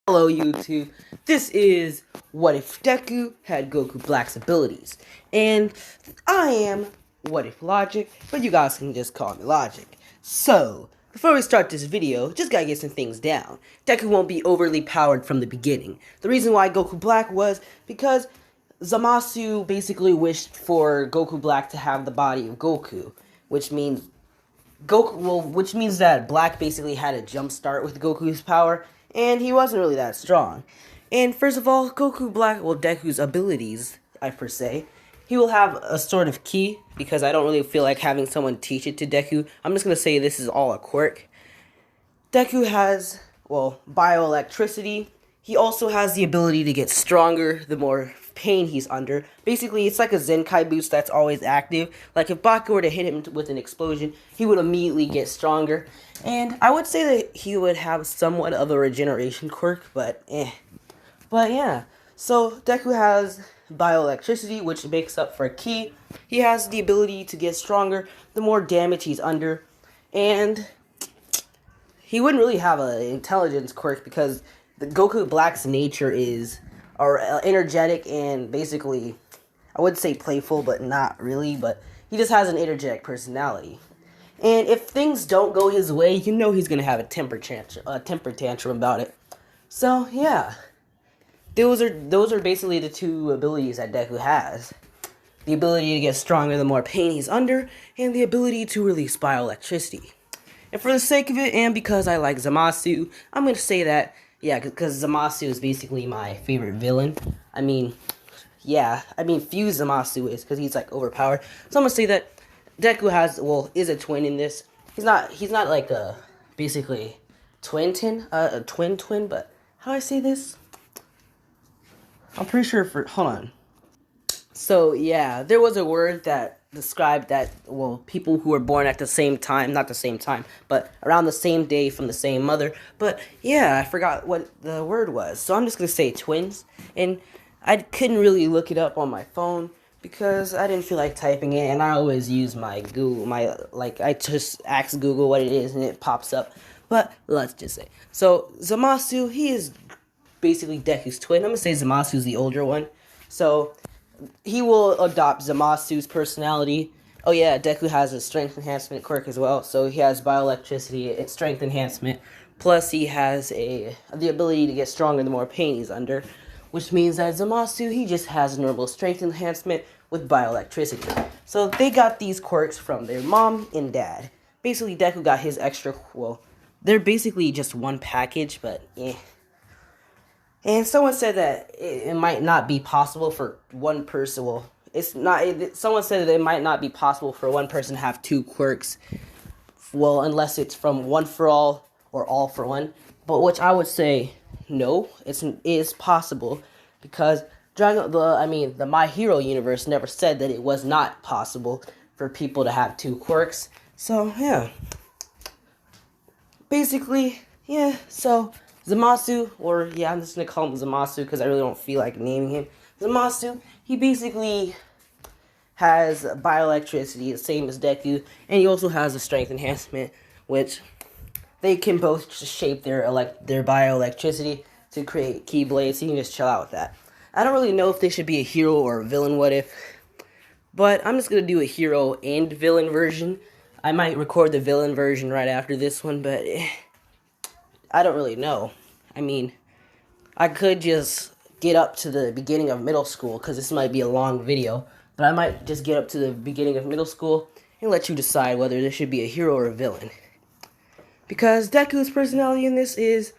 Hello YouTube, this is What If Deku had Goku Black's abilities, and I am What If Logic, but you guys can just call me Logic. So, before we start this video, just gotta get some things down. Deku won't be overly powered from the beginning. The reason why Goku Black was because Zamasu basically wished for Goku Black to have the body of Goku, which means which means that Black basically had a jump start with Goku's power, and he wasn't really that strong. And first of all, Deku's abilities, I per se, he will have a sort of key, because I don't really feel like having someone teach it to Deku. I'm just gonna say this is all a quirk. Deku has, bioelectricity. He also has the ability to get stronger the more pain he's under. Basically, it's like a Zenkai boost that's always active. Like, if Baku were to hit him with an explosion, he would immediately get stronger. And I would say that he would have somewhat of a regeneration quirk, but yeah. So, Deku has bioelectricity, which makes up for ki. He has the ability to get stronger the more damage he's under. And he wouldn't really have an intelligence quirk because the Goku Black's nature is energetic and basically, I would say playful, but not really. But he just has an energetic personality. And if things don't go his way, you know he's gonna have a temper tantrum about it. So yeah, those are basically the two abilities that Deku has: the ability to get stronger the more pain he's under, and the ability to release bioelectricity. And for the sake of it, and because I like Zamasu, I'm going to say that, yeah, because Zamasu is basically my favorite villain. Fuse Zamasu is, because he's, like, overpowered. So I'm going to say that Deku is a twin in this. He's not like a, basically, a twin, but how do I say this? I'm pretty sure hold on. So, yeah, there was a word that described that, people who were born at the same time, not the same time, but around the same day from the same mother. But, yeah, I forgot what the word was. So I'm just going to say twins. And I couldn't really look it up on my phone because I didn't feel like typing it. And I always use my Google, I just ask Google what it is and it pops up. But let's just say. So, Zamasu, he is basically Deku's twin. I'm going to say Zamasu's the older one. So he will adopt Zamasu's personality. Oh yeah, Deku has a strength enhancement quirk as well. So he has bioelectricity and strength enhancement. Plus he has the ability to get stronger the more pain he's under. Which means that Zamasu, he just has normal strength enhancement with bioelectricity. So they got these quirks from their mom and dad. Basically, Deku got his extra, they're basically just one package, but And someone said that it might not be possible for one person. Someone said that it might not be possible for one person to have two quirks. Unless it's from One for All or All for One. But which I would say, no, it is possible because the My Hero universe never said that it was not possible for people to have two quirks. So yeah, basically, yeah. So Zamasu, I'm just going to call him Zamasu because I really don't feel like naming him. Zamasu, he basically has bioelectricity, the same as Deku, and he also has a strength enhancement, which they can both shape their bioelectricity to create Keyblades, so you can just chill out with that. I don't really know if they should be a hero or a villain what if, but I'm just going to do a hero and villain version. I might record the villain version right after this one, but I don't really know. I mean, I could just get up to the beginning of middle school, because this might be a long video, but I might just get up to the beginning of middle school and let you decide whether there should be a hero or a villain. Because Deku's personality in this is,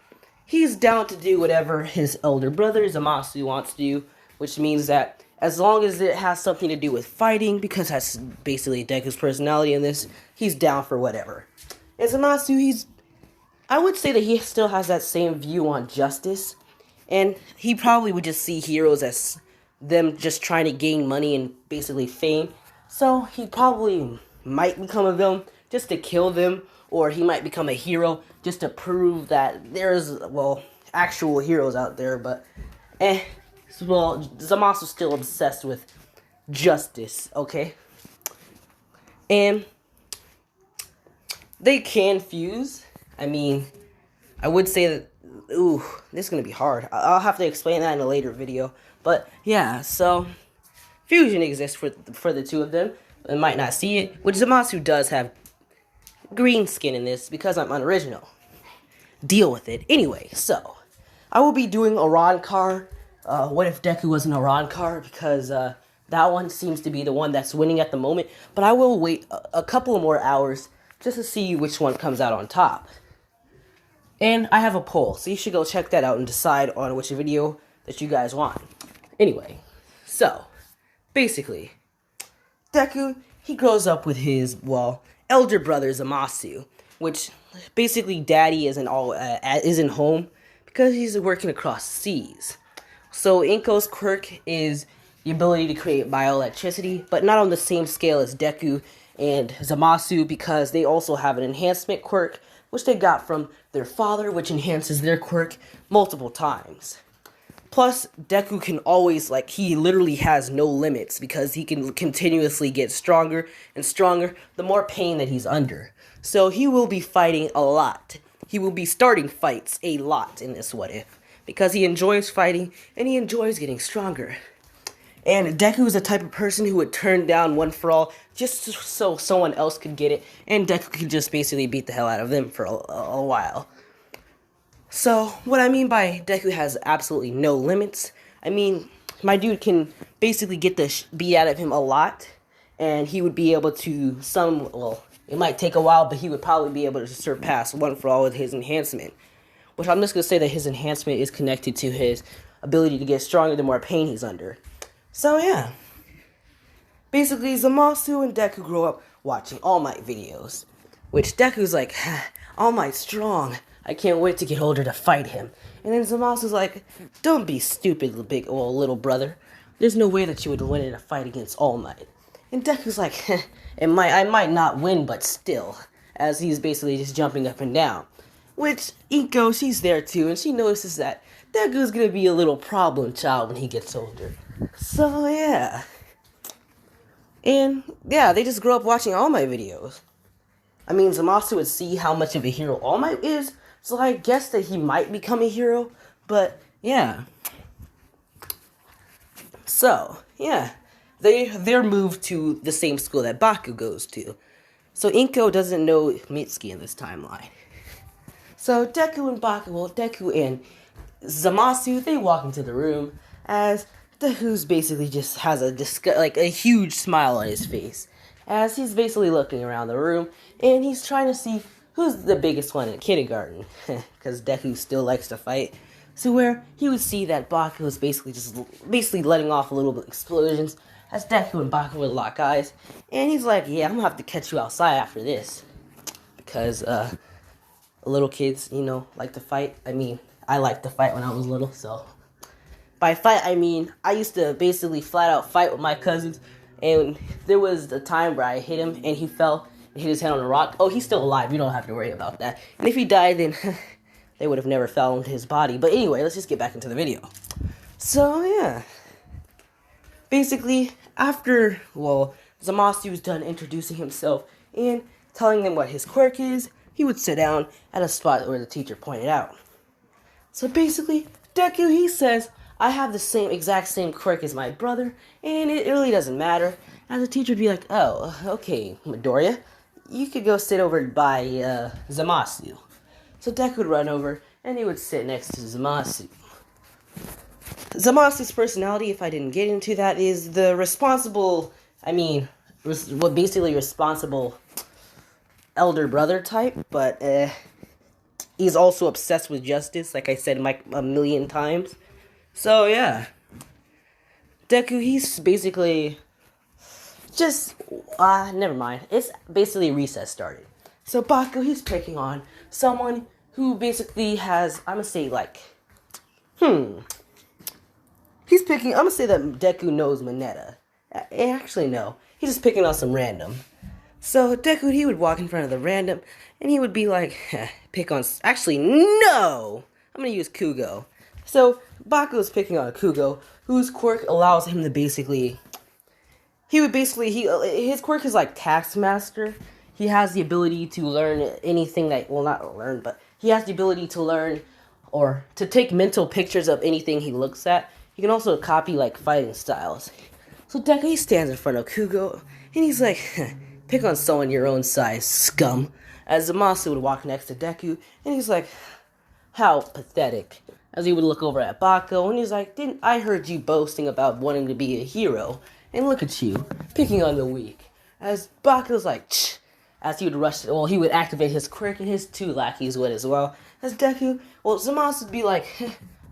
he's down to do whatever his elder brother, Zamasu, wants to do, which means that as long as it has something to do with fighting, because that's basically Deku's personality in this, he's down for whatever. And Zamasu, I would say that he still has that same view on justice, and he probably would just see heroes as them just trying to gain money and basically fame. So he probably might become a villain just to kill them, or he might become a hero just to prove that there's, actual heroes out there, but Zamasu's still obsessed with justice, okay? And they can fuse. I mean, I would say that Ooh, this is gonna be hard. I'll have to explain that in a later video. But yeah, so fusion exists for the two of them. I might not see it, which Zamasu does have green skin in this because I'm unoriginal. Deal with it. Anyway, so I will be doing a Ron car. What if Deku was an Iran car? Because that one seems to be the one that's winning at the moment. But I will wait a couple more hours just to see which one comes out on top. And I have a poll, so you should go check that out and decide on which video that you guys want. Anyway, so basically, Deku, he grows up with his, well, elder brother Zamasu, which basically daddy isn't home because he's working across seas. So Inko's quirk is the ability to create bioelectricity, but not on the same scale as Deku and Zamasu because they also have an enhancement quirk, which they got from their father, which enhances their quirk multiple times. Plus, Deku can always, he literally has no limits because he can continuously get stronger and stronger the more pain that he's under. So he will be fighting a lot. He will be starting fights a lot in this What If because he enjoys fighting and he enjoys getting stronger. And Deku is the type of person who would turn down One For All just so someone else could get it, and Deku could just basically beat the hell out of them for a while. So, what I mean by Deku has absolutely no limits, I mean, my dude can basically get the beat out of him a lot, and he would be able to it might take a while, but he would probably be able to surpass One For All with his enhancement. Which I'm just going to say that his enhancement is connected to his ability to get stronger the more pain he's under. So yeah, basically Zamasu and Deku grow up watching All Might videos, which Deku's like, All Might's strong, I can't wait to get older to fight him. And then Zamasu's like, don't be stupid, little brother, there's no way that you would win in a fight against All Might. And Deku's like, I might not win, but still, as he's basically just jumping up and down. Which, Inko, she's there too, and she notices that Deku's gonna be a little problem child when he gets older. So, yeah. And, yeah, they just grew up watching All Might videos. I mean, Zamasu would see how much of a hero All Might is, so I guess that he might become a hero, but, yeah. So, yeah. They're moved to the same school that Baku goes to. So, Inko doesn't know Mitsuki in this timeline. So, Deku and Zamasu, they walk into the room as Deku's basically just has a huge smile on his face as he's basically looking around the room and he's trying to see who's the biggest one in kindergarten because Deku still likes to fight. So where he would see that Baku was basically letting off a little bit of explosions as Deku and Baku would lock eyes, and he's like, yeah, I'm gonna have to catch you outside after this because little kids, like to fight. I mean, I liked to fight when I was little, so by fight, I mean, I used to basically flat out fight with my cousins, and there was a time where I hit him, and he fell and hit his head on a rock. Oh, he's still alive, you don't have to worry about that. And if he died, then they would have never found his body. But anyway, let's just get back into the video. So, yeah. Basically, after, Zamasu's done introducing himself and telling them what his quirk is, he would sit down at a spot where the teacher pointed out. So basically, Deku, he says, I have the exact same quirk as my brother, and it really doesn't matter. And the teacher would be like, oh, okay, Midoriya, you could go sit over by Zamasu. So Deku would run over, and he would sit next to Zamasu. Zamasu's personality, if I didn't get into that, is the responsible elder brother type, but he's also obsessed with justice, like I said a million times. So, yeah. Deku, he's basically just, never mind. It's basically recess started. So, Baku, he's picking on someone who basically has, I'm gonna say, I'm gonna say that Deku knows Mineta. Actually, no. He's just picking on some random. So, Deku, he would walk in front of the random, and he would be like, actually, no! I'm gonna use Kugo. So, Baku is picking on Kugo, whose quirk allows him to his quirk is like Taskmaster. He has the ability to learn anything he has the ability to learn or to take mental pictures of anything he looks at. He can also copy like fighting styles. So Deku, he stands in front of Kugo, and he's like, pick on someone your own size, scum. As Zamasu would walk next to Deku, and he's like, how pathetic. As he would look over at Bako, and he's like, didn't I heard you boasting about wanting to be a hero? And look at you, picking on the weak. As Bako's like, Ch. As he would rush, well, he would activate his quirk, and his two lackeys would as well. As Deku, well, Zamasu would be like,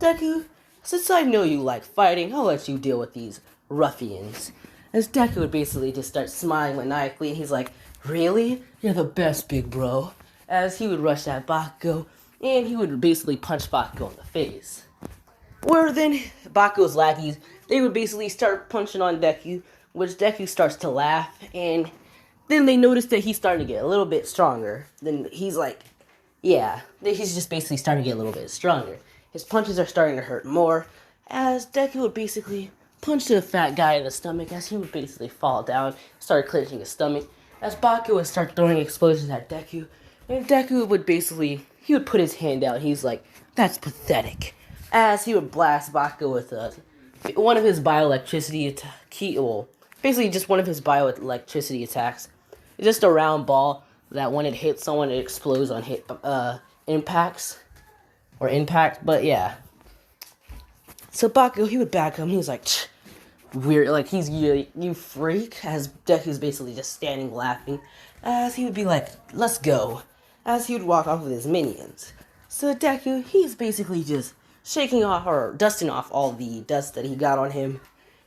Deku, since I know you like fighting, I'll let you deal with these ruffians. As Deku would basically just start smiling maniacally, and he's like, really? You're the best, big bro. As he would rush at Bako, and he would basically punch Bako in the face. Where then Baku's lackeys, they would basically start punching on Deku, which Deku starts to laugh, and then they notice that he's starting to get a little bit stronger. Then he's like, yeah, he's just basically starting to get a little bit stronger. His punches are starting to hurt more, as Deku would basically punch the fat guy in the stomach, as he would basically fall down, start clenching his stomach, as Baku would start throwing explosions at Deku, and Deku would basically, he would put his hand out, he's like, that's pathetic, as he would blast Baku with one of his bioelectricity basically just one of his bioelectricity attacks. It's just a round ball that when it hits someone, it explodes on impact, but yeah. So Baku, he would back him, he was like, weird, like, he's you freak, as Deku's basically just standing laughing, as he would be like, let's go, as he would walk off with his minions. So Deku, he's basically just shaking off, or dusting off all the dust that he got on him,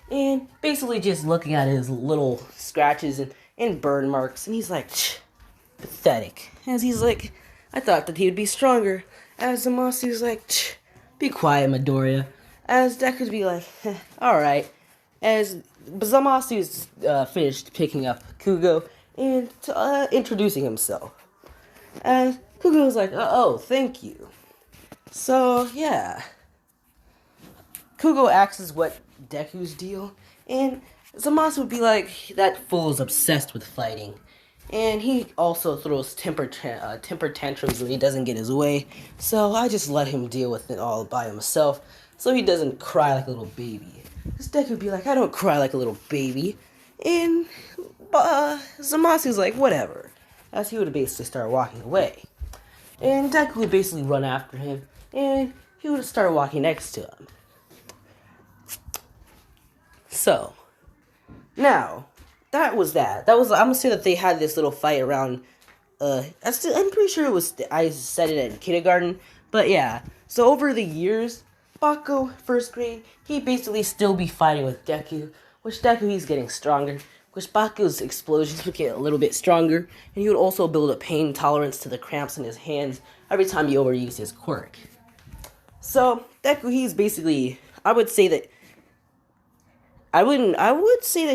and basically just looking at his little scratches and burn marks, and he's like, pathetic, as he's like, I thought that he would be stronger, as Zamasu's like, be quiet, Midoriya, as Deku would be like, alright, as Zamasu's finished picking up Kugo and introducing himself. And Kugo was like, oh, thank you. So, yeah. Kugo asks what Deku's deal, and Zamasu would be like, that fool is obsessed with fighting. And he also throws temper tantrums when he doesn't get his way, so I just let him deal with it all by himself, so he doesn't cry like a little baby. This Deku would be like, I don't cry like a little baby. And Zamasu's like, whatever. As he would basically start walking away. And Deku would basically run after him, and he would start walking next to him. So, now, that was that. I'm gonna say that they had this little fight around, I'm pretty sure I said it in kindergarten, but yeah. So over the years, Bako, first grade, he basically still be fighting with Deku, which Deku, he's getting stronger, which Baku's explosions would get a little bit stronger, and he would also build a pain tolerance to the cramps in his hands every time he overused his quirk. So, Deku, he's basically, I would say that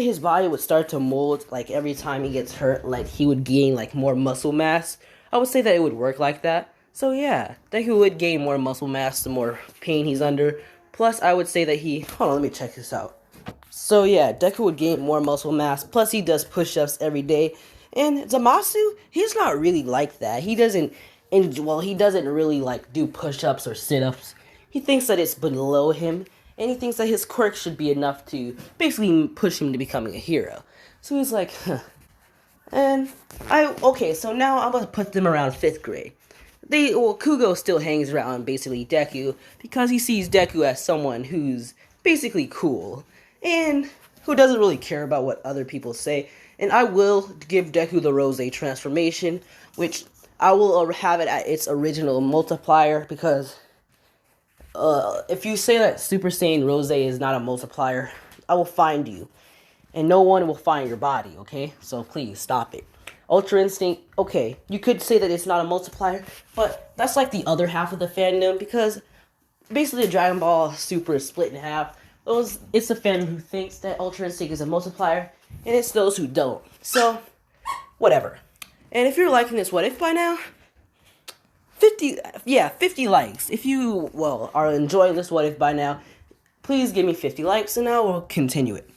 his body would start to mold, like, every time he gets hurt, like, he would gain, like, more muscle mass. I would say that it would work like that. So, yeah, Deku would gain more muscle mass the more pain he's under. Plus, I would say that hold on, let me check this out. So, yeah, Deku would gain more muscle mass, plus he does push-ups every day. And Zamasu, he's not really like that. He doesn't really, like, do push-ups or sit-ups. He thinks that it's below him, and he thinks that his quirk should be enough to basically push him to becoming a hero. So he's like, huh. So now I'm going to put them around 5th grade. Kugo still hangs around basically Deku because he sees Deku as someone who's basically cool and who doesn't really care about what other people say. And I will give Deku the Rose transformation, which I will have it at its original multiplier because if you say that Super Saiyan Rose is not a multiplier, I will find you. And no one will find your body, okay? So please, stop it. Ultra Instinct, okay, you could say that it's not a multiplier, but that's like the other half of the fandom, because basically Dragon Ball Super is split in half. It's the fandom who thinks that Ultra Instinct is a multiplier, and it's those who don't. So, whatever. And if you're liking this What If by now, 50 likes. If you, are enjoying this What If by now, please give me 50 likes, and I will continue it.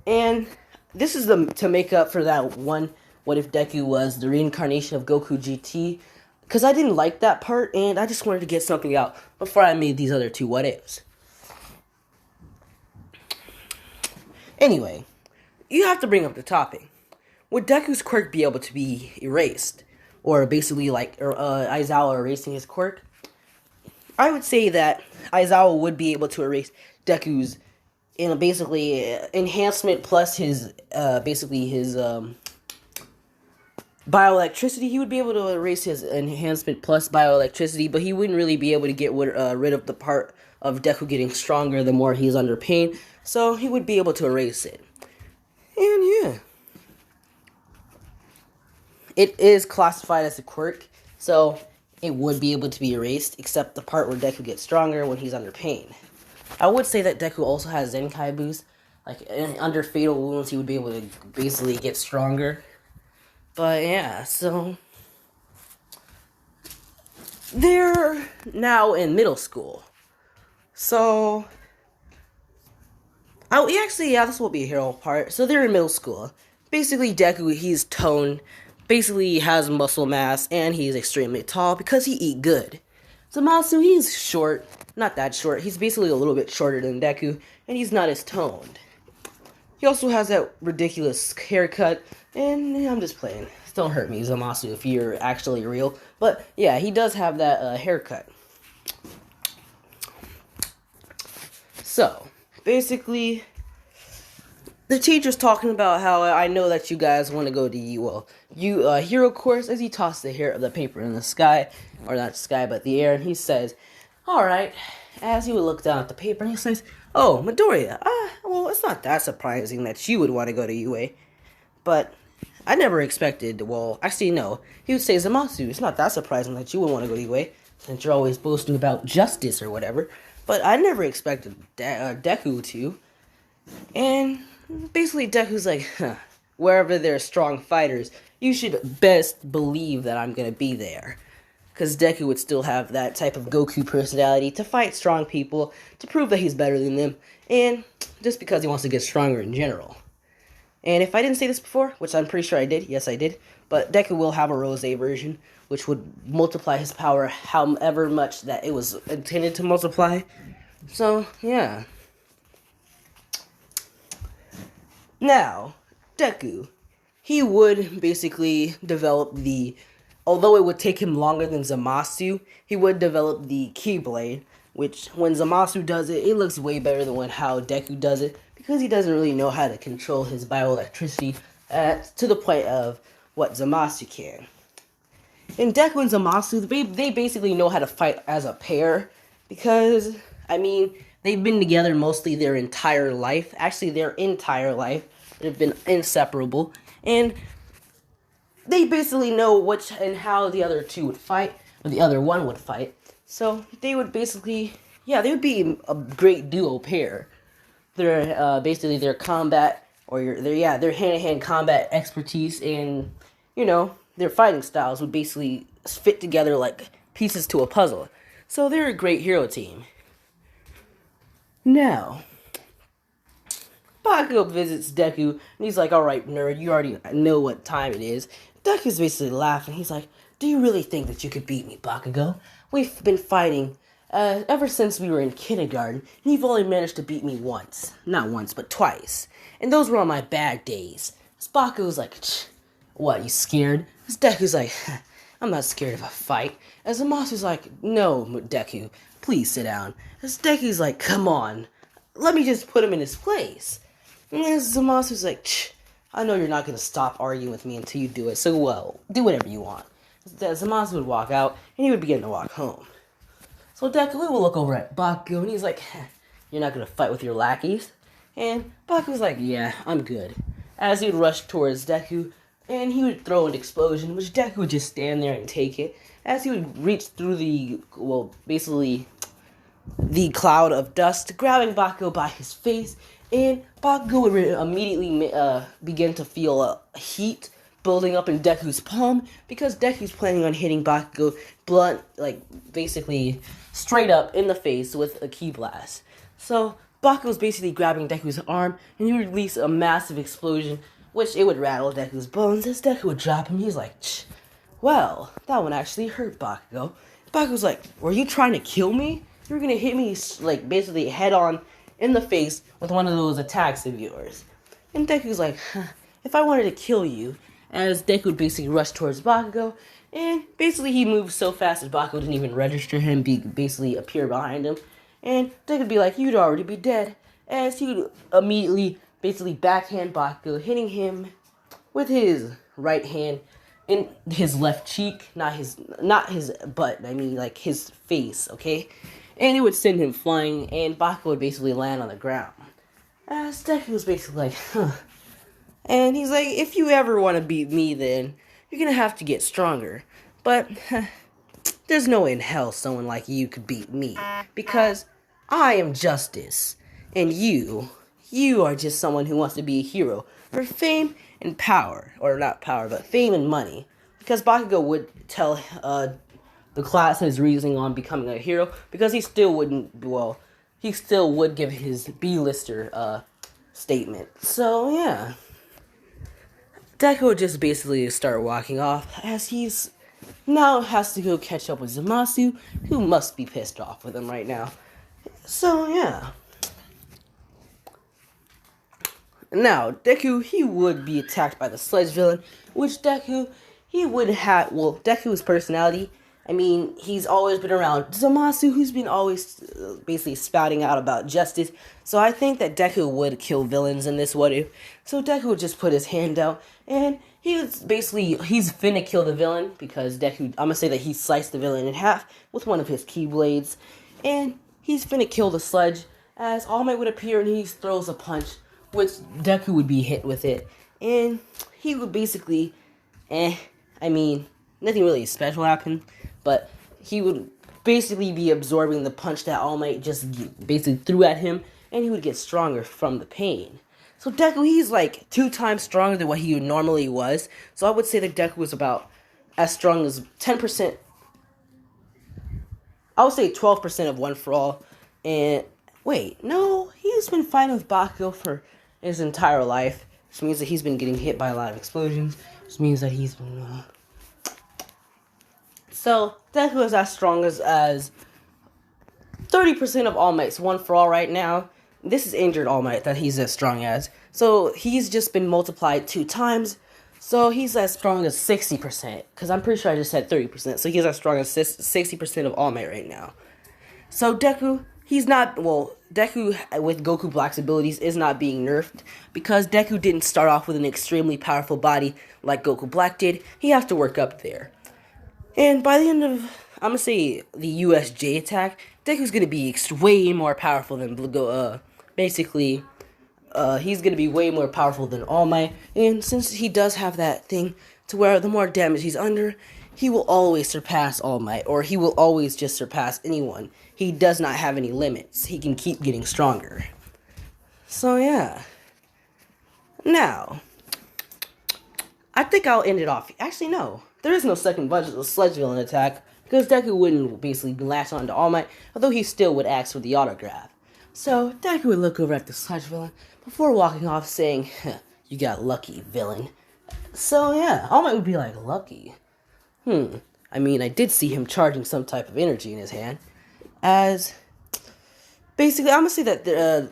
And this is to make up for that one What If Deku was the reincarnation of Goku GT. because I didn't like that part, and I just wanted to get something out before I made these other two what ifs. Anyway, you have to bring up the topic. Would Deku's quirk be able to be erased? Or basically like Aizawa erasing his quirk? I would say that Aizawa would be able to erase Deku's basically enhancement plus his bioelectricity. He would be able to erase his enhancement plus bioelectricity, but he wouldn't really be able to get rid of the part of Deku getting stronger the more he's under pain. So he would be able to erase it. And yeah. It is classified as a quirk, so it would be able to be erased, except the part where Deku gets stronger when he's under pain. I would say that Deku also has Zenkai boost. Like, under fatal wounds, he would be able to basically get stronger. But yeah, so they're now in middle school. So, this will be a hero part. So they're in middle school. Basically, Deku, he's toned. Basically, he has muscle mass, and he's extremely tall because he eat good. Zamasu, he's short. Not that short. He's basically a little bit shorter than Deku, and he's not as toned. He also has that ridiculous haircut, and I'm just playing. Don't hurt me, Zamasu, if you're actually real. But, yeah, he does have that haircut. So, basically, the teacher's talking about how I know that you guys want to go to hero course, as he tosses the paper in the sky, or not the sky, but the air, and he says, alright, as he would look down at the paper, and he says, oh, Midoriya, well, it's not that surprising that you would want to go to UA, but I never expected, well, actually, no, he would say, Zamasu, it's not that surprising that you would want to go to UA, since you're always boasting about justice or whatever, but I never expected Deku to, and basically, Deku's like, wherever there's strong fighters, you should best believe that I'm gonna be there. Because Deku would still have that type of Goku personality to fight strong people, to prove that he's better than them, and just because he wants to get stronger in general. And if I didn't say this before, which I'm pretty sure I did, yes I did, but Deku will have a Rose version, which would multiply his power however much that it was intended to multiply. So, yeah. Now, Deku, he would basically develop although it would take him longer than Zamasu, he would develop the Keyblade, which when Zamasu does it, it looks way better than how Deku does it, because he doesn't really know how to control his bioelectricity to the point of what Zamasu can. And Deku and Zamasu, they basically know how to fight as a pair, because, they've been together mostly their entire life. Actually, their entire life. They've been inseparable. And they basically know which and how the other two would fight, or the other one would fight. So, they would basically, they would be a great duo pair. Basically their combat, or their hand-to-hand combat expertise and, their fighting styles would basically fit together like pieces to a puzzle. So, they're a great hero team. Now, Bakugo visits Deku, and he's like, alright, nerd, you already know what time it is. Deku's basically laughing. He's like, do you really think that you could beat me, Bakugo? We've been fighting ever since we were in kindergarten, and you've only managed to beat me once. Not once, but twice. And those were on my bad days. Bakugo's like, what, you scared? Deku's like, I'm not scared of a fight. As Zamasu's like, no, Deku, please sit down. As Deku's like, come on, let me just put him in his place. And Zamasu's like, I know you're not going to stop arguing with me until you do it, so well, do whatever you want. Zamasu would walk out, and he would begin to walk home. So Deku will look over at Bakugo, and he's like, you're not going to fight with your lackeys? And Bakugo's like, yeah, I'm good. As he would rush towards Deku, and he would throw an explosion, which Deku would just stand there and take it. As he would reach through the cloud of dust, grabbing Bakugo by his face, and Bakugo would immediately begin to feel heat building up in Deku's palm, because Deku's planning on hitting Bakugo blunt, basically straight up in the face with a ki blast. So Bakugo's basically grabbing Deku's arm, and he would release a massive explosion, which it would rattle Deku's bones. As Deku would drop him, he's like, Well, that one actually hurt Bakugo. Bakugo's like, were you trying to kill me? You're gonna hit me, like, basically head on in the face with one of those attacks of yours. And Deku's like, huh, if I wanted to kill you, as Deku basically rushed towards Bakugo, and basically he moved so fast that Bakugo didn't even register him, basically appear behind him. And Deku'd be like, you'd already be dead, as he would immediately basically backhand Bakugo, hitting him with his right hand in his left cheek, not his butt, I mean like his face, okay? And it would send him flying, and Bakugo would basically land on the ground. As Deku was basically like, huh. And he's like, if you ever want to beat me, then you're gonna have to get stronger. But there's no way in hell someone like you could beat me, because I am justice, and you are just someone who wants to be a hero for fame and power, or not power, but fame and money. Because Bakugo would tell the class his reasoning on becoming a hero, because he still would give his B-lister statement. So yeah, Deku would just basically start walking off, as he's now has to go catch up with Zamasu, who must be pissed off with him right now. So yeah. Now, Deku, he would be attacked by the Sledge Villain, which Deku, he would have, well, Deku's personality, I mean, he's always been around Zamasu, who's been always basically spouting out about justice, so I think that Deku would kill villains in this what if. So Deku would just put his hand out, and he's finna kill the villain, because Deku, I'm gonna say that he sliced the villain in half with one of his Keyblades, and he's finna kill the Sludge, as All Might would appear and he throws a punch, which Deku would be hit with it, and he would basically, I mean, nothing really special happened, but he would basically be absorbing the punch that All Might just basically threw at him, and he would get stronger from the pain. So Deku, he's like 2 times stronger than what he normally was, so I would say that Deku was about as strong as 10%, I would say 12% of One For All, and wait, no, he's been fighting with Bakugo for his entire life, which means that he's been getting hit by a lot of explosions, which means that he's been, So, Deku is as strong as 30% of All Might's One For All right now. This is injured All Might that he's as strong as. So, he's just been multiplied 2 times, so he's as strong as 60%, because I'm pretty sure I just said 30%, so he's as strong as 60% of All Might right now. So, Deku, Deku with Goku Black's abilities is not being nerfed, because Deku didn't start off with an extremely powerful body like Goku Black did. He has to work up there. And by the end of, I'm going to say, the USJ attack, Deku's going to be way more powerful than he's going to be way more powerful than All Might. And since he does have that thing to where the more damage he's under, he will always surpass All Might, or he will always just surpass anyone. He does not have any limits. He can keep getting stronger. So yeah. Now, I think I'll end it off. Actually, no. There is no second Sledge Villain attack, because Deku wouldn't basically latch on to All Might, although he still would ask for the autograph. So, Deku would look over at the Sledge Villain before walking off saying, you got lucky, villain. So yeah, All Might would be like, lucky? I mean, I did see him charging some type of energy in his hand, as basically, I'm gonna say that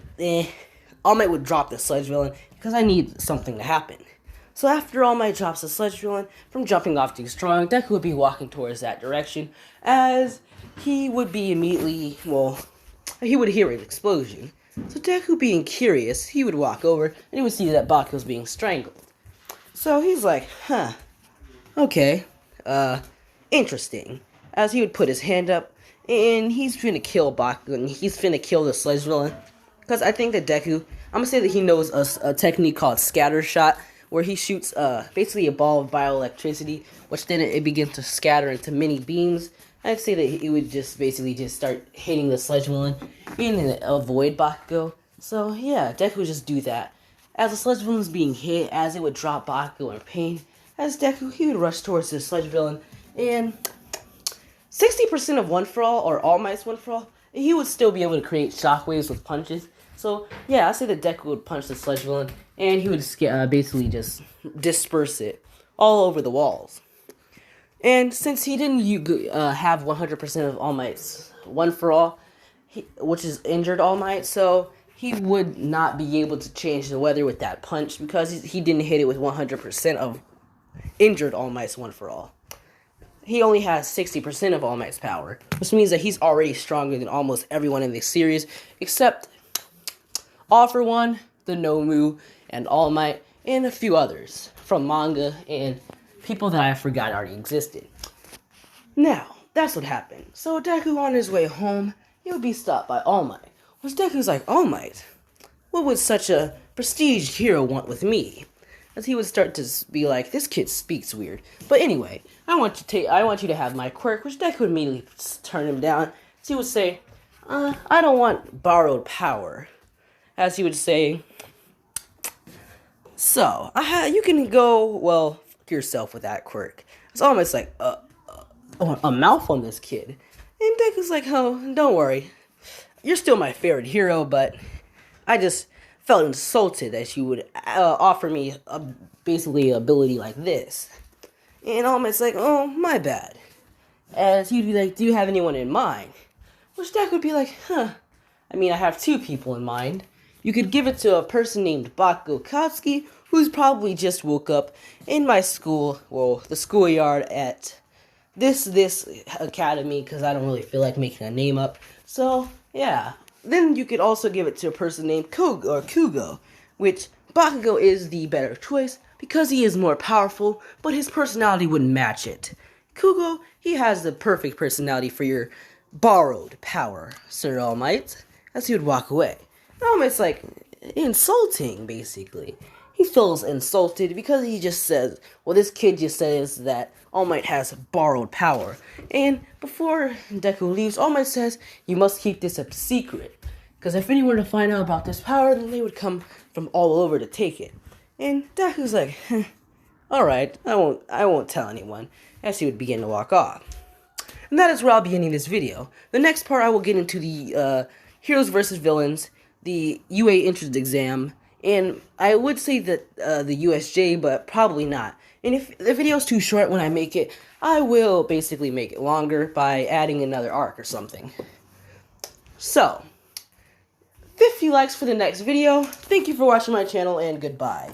All Might would drop the Sledge Villain, because I need something to happen. So after All Might drops the Sledge Villain from jumping off to strong, Deku would be walking towards that direction, as he would be immediately, he would hear an explosion. So Deku, being curious, he would walk over, and he would see that Bakugo was being strangled. So he's like, okay, interesting. As he would put his hand up, and he's finna kill Bakugo, and he's finna kill the Sledge Villain. Because I think that Deku, I'm gonna say that he knows a technique called scatter shot, where he shoots basically a ball of bioelectricity, which then it begins to scatter into many beams. I'd say that he would just basically just start hitting the Sledge Villain and avoid Bakugo. So yeah, Deku would just do that. As the Sledge Villain was being hit, as it would drop Bakugo in pain, as Deku, he would rush towards the Sledge Villain, and 60% of One For All, or All Might's One For All, he would still be able to create shockwaves with punches. So yeah, I say that Deku would punch the Sledge Villain, and he would basically just disperse it all over the walls. And since he didn't have 100% of All Might's One for All, which is injured All Might, so he would not be able to change the weather with that punch because he didn't hit it with 100% of injured All Might's One for All. He only has 60% of All Might's power, which means that he's already stronger than almost everyone in this series, except All for One, the Nomu, and All Might, and a few others from manga and people that I forgot already existed. Now, that's what happened. So Deku on his way home, he would be stopped by All Might. Which Deku's like, All Might, what would such a prestiged hero want with me? As he would start to be like, this kid speaks weird. But anyway, I want you to have my quirk, which Deku would immediately turn him down. So he would say, I don't want borrowed power. As he would say, so, you can go, well, fuck yourself with that quirk. It's almost like a mouth on this kid. And Deku's like, oh, don't worry. You're still my favorite hero, but I just felt insulted that you would offer me basically an ability like this. And All Might's like, oh, my bad. As he'd be like, do you have anyone in mind? Which Deku would be like, I mean, I have two people in mind. You could give it to a person named Bakugo Katsuki, who's probably just woke up in my school, well, the schoolyard at this academy, because I don't really feel like making a name up. So, yeah. Then you could also give it to a person named Kugo, which Bakugo is the better choice, because he is more powerful, but his personality wouldn't match it. Kugo, he has the perfect personality for your borrowed power, Sir All Might, as he would walk away. It's like insulting, basically. He feels insulted because he just says, well, this kid just says that All Might has borrowed power. And before Deku leaves, All Might says, you must keep this a secret. Because if anyone were to find out about this power, then they would come from all over to take it. And Deku's like, alright, I won't tell anyone, as he would begin to walk off. And that is where I'll be ending this video. The next part I will get into the Heroes vs. Villains, the UA entrance exam, and I would say that the USJ, but probably not. And if the video's too short when I make it, I will basically make it longer by adding another arc or something. So, 50 likes for the next video. Thank you for watching my channel, and goodbye.